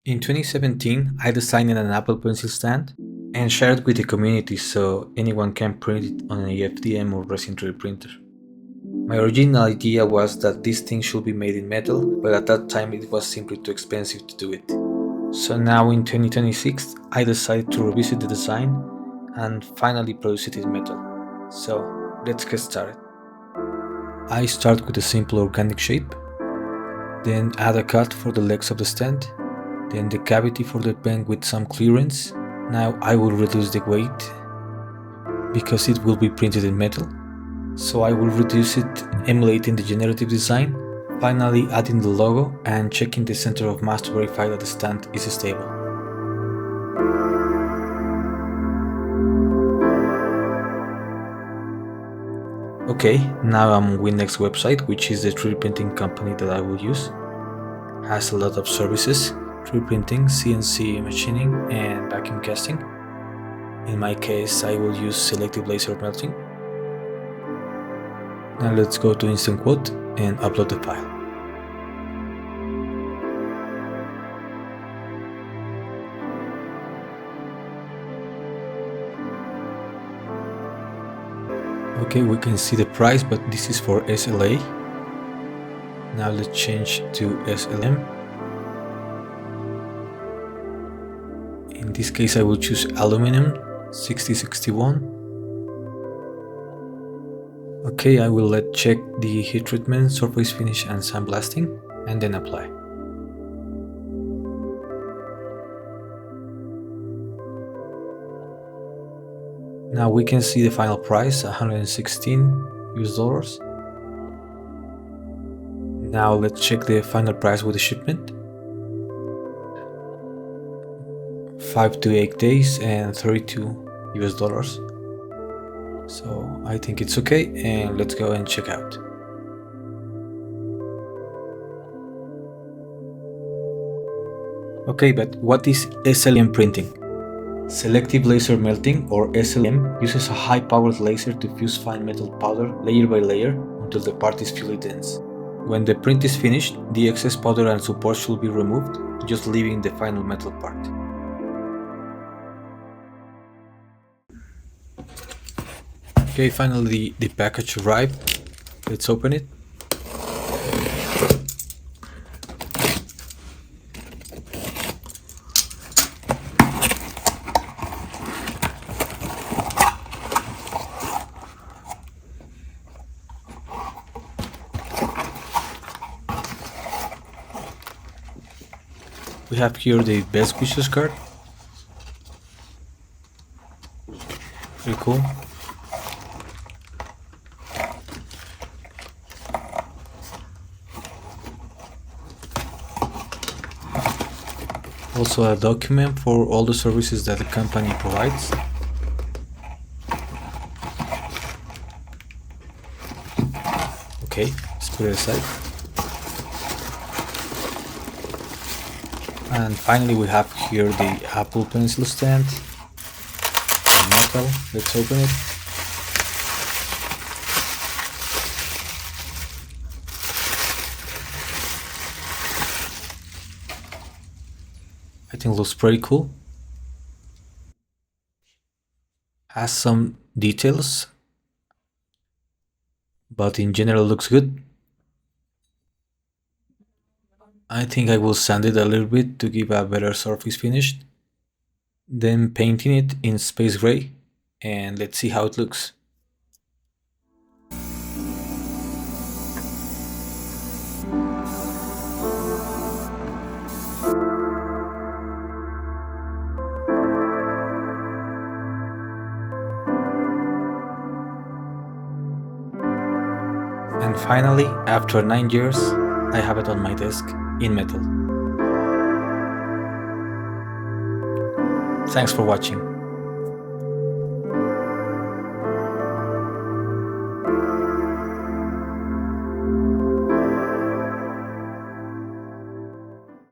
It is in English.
In 2017, I designed an Apple Pencil stand and shared it with the community so anyone can print it on an FDM or resin 3D printer. My original idea was that this thing should be made in metal, but at that time it was simply too expensive to do it. So now in 2026, I decided to revisit the design and finally produce it in metal. So let's get started. I start with a simple organic shape, then add a cut for the legs of the stand, then the cavity for the pen with some clearance. Now I will reduce the weight because it will be printed in metal, so I will reduce it, emulating the generative design, finally adding the logo and checking the center of mass to verify that the stand is stable. Okay, now I'm on Winnex website, which is the 3D printing company that I will use. Has a lot of services: 3D printing, CNC machining, and vacuum casting. In my case, I will use selective laser melting. Now let's go to Instant Quote and upload the file. Okay, we can see the price, but this is for SLA. Now let's change to SLM. In this case I will choose aluminum 6061. Okay, I will check the heat treatment, surface finish and sandblasting, and then apply. Now we can see the final price, $116 US. Now let's check the final price with the shipment. 5 to 8 days and $32 US. So I think it's okay, and let's go and check out. Okay, but what is SLM printing? Selective laser melting, or SLM, uses a high-powered laser to fuse fine metal powder layer by layer until the part is fully dense. When the print is finished, the excess powder and support should be removed, just leaving the final metal part. Okay, finally the package arrived. Let's open it. We have here the best wishes card. Pretty cool. Also a document for all the services that the company provides. Okay, let's put it aside. And finally we have here the Apple Pencil stand in metal. Let's open it. I think it looks pretty cool. Has some details, but in general looks good. I think I will sand it a little bit to give a better surface finish, then painting it in space gray, and let's see how it looks. And finally, after 9 years, I have it on my desk in metal. Thanks for watching.